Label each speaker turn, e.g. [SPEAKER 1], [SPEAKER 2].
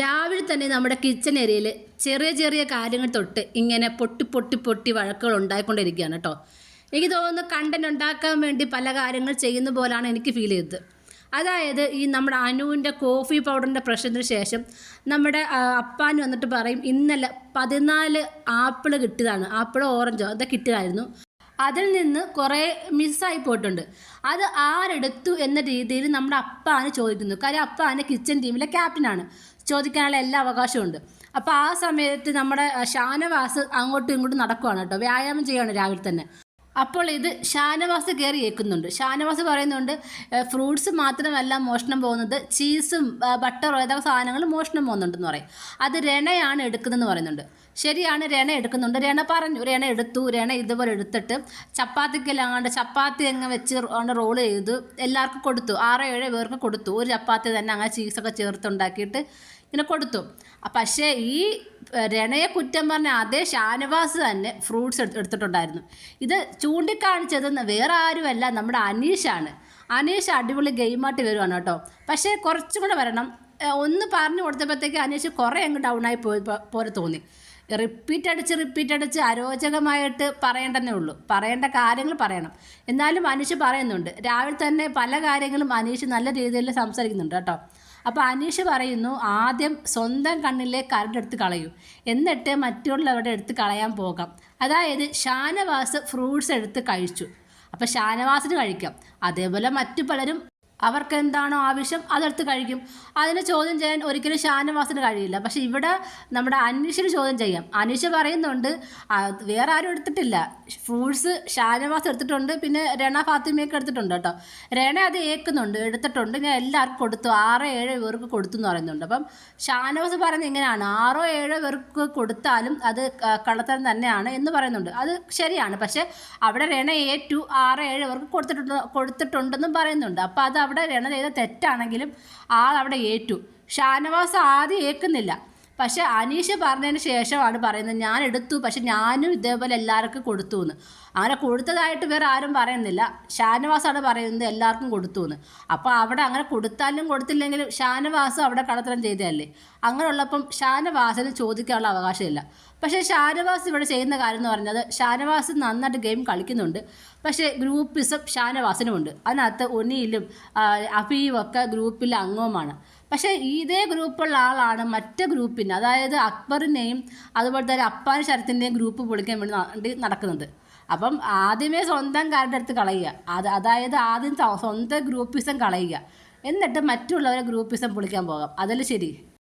[SPEAKER 1] രാവിലെ തന്നെ നമ്മുടെ കിച്ചൺ ഏരിയയിൽ ചെറിയ ചെറിയ കാര്യങ്ങൾ തൊട്ട് ഇങ്ങനെ പൊട്ടി പൊട്ടി പൊട്ടി വഴക്കുകൾ ഉണ്ടായിക്കൊണ്ടിരിക്കുകയാണ് കേട്ടോ. എനിക്ക് തോന്നുന്നു കണ്ടന്റ് ഉണ്ടാക്കാൻ വേണ്ടി പല കാര്യങ്ങൾ ചെയ്യുന്ന പോലാണ് എനിക്ക് ഫീൽ ചെയ്തത്. അതായത് ഈ നമ്മുടെ അനുവിൻ്റെ കോഫി പൗഡറിൻ്റെ പ്രശ്നത്തിന് ശേഷം നമ്മുടെ അപ്പാന് വന്നിട്ട് പറയും ഇന്നലെ 14 ആപ്പിൾ കിട്ടിയതാണ്, ആപ്പിളോ ഓറഞ്ചോ അതൊക്കെ കിട്ടിയതായിരുന്നു, അതിൽ നിന്ന് കുറേ മിസ്സായി പോയിട്ടുണ്ട്, അത് ആരെടുത്തു എന്ന രീതിയിൽ നമ്മുടെ അപ്പാന് ചോദിക്കുന്നു. കാര്യം അപ്പാന് കിച്ചൺ ടീമിലെ ക്യാപ്റ്റനാണ്, ചോദിക്കാനുള്ള എല്ലാ അവകാശമുണ്ട്. അപ്പോൾ ആ സമയത്ത് നമ്മുടെ ഷാനവാസ് അങ്ങോട്ടും ഇങ്ങോട്ടും നടക്കുവാണ് കേട്ടോ, വ്യായാമം ചെയ്യുകയാണ് രാവിലെ തന്നെ. അപ്പോൾ ഇത് ഷാനവാസ് കയറി ഏൽക്കുന്നുണ്ട്. ഷാനവാസ് പറയുന്നുണ്ട് ഫ്രൂട്ട്സ് മാത്രമല്ല മോഷണം പോകുന്നത്, ചീസും ബട്ടറും ഏതൊക്കെ സാധനങ്ങൾ മോഷണം പോകുന്നുണ്ടെന്ന് പറയും. അത് രണയാണ് എടുക്കുന്നതെന്ന് പറയുന്നുണ്ട്. ശരിയാണ്, രണ എടുക്കുന്നുണ്ട്. രണ പറഞ്ഞു, രണ എടുത്തു. രണ ഇതുപോലെ എടുത്തിട്ട് ചപ്പാത്തിക്കെല്ലാം ചപ്പാത്തി അങ്ങ് വെച്ച് റോൾ ചെയ്തു എല്ലാവർക്കും കൊടുത്തു. 6-7 പേർക്ക് കൊടുത്തു. ഒരു ചപ്പാത്തി തന്നെ അങ്ങനെ ചീസൊക്കെ ചേർത്തുണ്ടാക്കിയിട്ട് ഇങ്ങനെ കൊടുത്തു. പക്ഷേ ഈ രണയെ കുറ്റം പറഞ്ഞ അതേ ഷാനവാസ് തന്നെ ഫ്രൂട്ട്സ് എടുത്തിട്ടുണ്ടായിരുന്നു. ഇത് ചൂണ്ടിക്കാണിച്ചത് വേറെ ആരുമല്ല, നമ്മുടെ അനീഷാണ്. അനീഷ് അടിപൊളി ഗെയിമായിട്ട് വരുവാണ് കേട്ടോ. പക്ഷേ കുറച്ചും കൂടെ വരണം. ഒന്ന് പറഞ്ഞു കൊടുത്തപ്പോഴത്തേക്ക് അനീഷ് കുറേ അങ്ങ് ഡൗണായി പോലെ തോന്നി. റിപ്പീറ്റ് അടിച്ച് അരോചകമായിട്ട് പറയേണ്ടതേ ഉള്ളൂ, പറയേണ്ട കാര്യങ്ങൾ പറയണം. എന്നാലും അനീഷ് പറയുന്നുണ്ട്, രാവിലെ തന്നെ പല കാര്യങ്ങളും അനീഷ് നല്ല രീതിയിൽ സംസാരിക്കുന്നുണ്ട് കേട്ടോ. അപ്പോൾ അനീഷ് പറയുന്നു, ആദ്യം സ്വന്തം കണ്ണിലെ കരടെടുത്ത് കളയൂ, എന്നിട്ട് മറ്റുള്ളവരുടെ എടുത്ത് കളയാൻ പോകാം. അതായത് ഷാനവാസ് ഫ്രൂട്ട്സ് എടുത്ത് കഴിച്ചു, അപ്പോൾ ഷാനവാസിന് കഴിക്കാം. അതേപോലെ മറ്റു പലരും അവർക്ക് എന്താണോ ആവശ്യം അതെടുത്ത് കഴിക്കും. അതിനെ ചോദ്യം ചെയ്യാൻ ഒരിക്കലും ഷാനവാസിന് കഴിയില്ല. പക്ഷെ ഇവിടെ നമ്മുടെ അനീഷിന് ചോദ്യം ചെയ്യാം. അനീഷ് പറയുന്നുണ്ട് വേറെ ആരും എടുത്തിട്ടില്ല, ഫ്രൂട്ട്സ് ഷാനവാസ് എടുത്തിട്ടുണ്ട്, പിന്നെ രണ ഫാത്തിമയൊക്കെ എടുത്തിട്ടുണ്ട് കേട്ടോ. രണ അത് ഏൽക്കുന്നുണ്ട്, എടുത്തിട്ടുണ്ട്, ഞാൻ എല്ലാവർക്കും കൊടുത്തു, 6-7 പേർക്ക് കൊടുത്തു എന്ന് പറയുന്നുണ്ട്. അപ്പം ഷാനവാസ് പറയുന്നത് ഇങ്ങനെയാണ്, 6-7 പേർക്ക് കൊടുത്താലും അത് കള്ളത്തരം തന്നെയാണ് എന്ന് പറയുന്നുണ്ട്. അത് ശരിയാണ്. പക്ഷേ അവിടെ രണ ഏറ്റു 6-7 പേർക്ക് കൊടുത്തിട്ടുണ്ടെന്നും പറയുന്നുണ്ട്. അപ്പോൾ അത് അവിടെ രണ ചെയ്ത തെറ്റാണെങ്കിലും അവിടെ ഏറ്റു. ഷാനവാസ് ആദ്യം ഏൽക്കുന്നില്ല. പക്ഷേ അനീഷ് പറഞ്ഞതിന് ശേഷമാണ് പറയുന്നത് ഞാൻ എടുത്തു, പക്ഷെ ഞാനും ഇതേപോലെ എല്ലാവർക്കും കൊടുത്തു എന്ന്. അങ്ങനെ കൊടുത്തതായിട്ട് വേറെ ആരും പറയുന്നില്ല, ഷാനവാസാണ് പറയുന്നത് എല്ലാവർക്കും കൊടുത്തു എന്ന്. അപ്പോൾ അവിടെ അങ്ങനെ കൊടുത്താലും കൊടുത്തില്ലെങ്കിലും ഷാനവാസ് അവിടെ കള്ളത്തരം ചെയ്തതല്ലേ. അങ്ങനെയുള്ളപ്പം ഷാനവാസിന് ചോദിക്കാനുള്ള അവകാശമില്ല. പക്ഷേ ഷാനവാസ് ഇവിടെ ചെയ്യുന്ന കാര്യം എന്ന് പറഞ്ഞത്, ഷാനവാസ് നന്നായിട്ട് ഗെയിം കളിക്കുന്നുണ്ട്, പക്ഷേ ഗ്രൂപ്പിസം ഷാനവാസിനുമുണ്ട്. അതിനകത്ത് ഒനിയിലും അഫീയും ഒക്കെ ഗ്രൂപ്പിലെ അംഗവുമാണ്. പക്ഷേ ഇതേ ഗ്രൂപ്പുള്ള ആളാണ് മറ്റേ ഗ്രൂപ്പിന്, അതായത് അക്ബറിനെയും അതുപോലെ തന്നെ അപ്പാൻ ശരത്തിൻ്റെയും ഗ്രൂപ്പ് പൊളിക്കാൻ വേണ്ടി നടക്കുന്നത്. അപ്പം ആദ്യമേ സ്വന്തം കാരുടെ അടുത്ത് കളയുക, അതായത് ആദ്യം സ്വന്തം ഗ്രൂപ്പിസം കളയുക, എന്നിട്ട് മറ്റുള്ളവരെ ഗ്രൂപ്പിസം പൊളിക്കാൻ പോകാം. അതല്ലേ ശരി.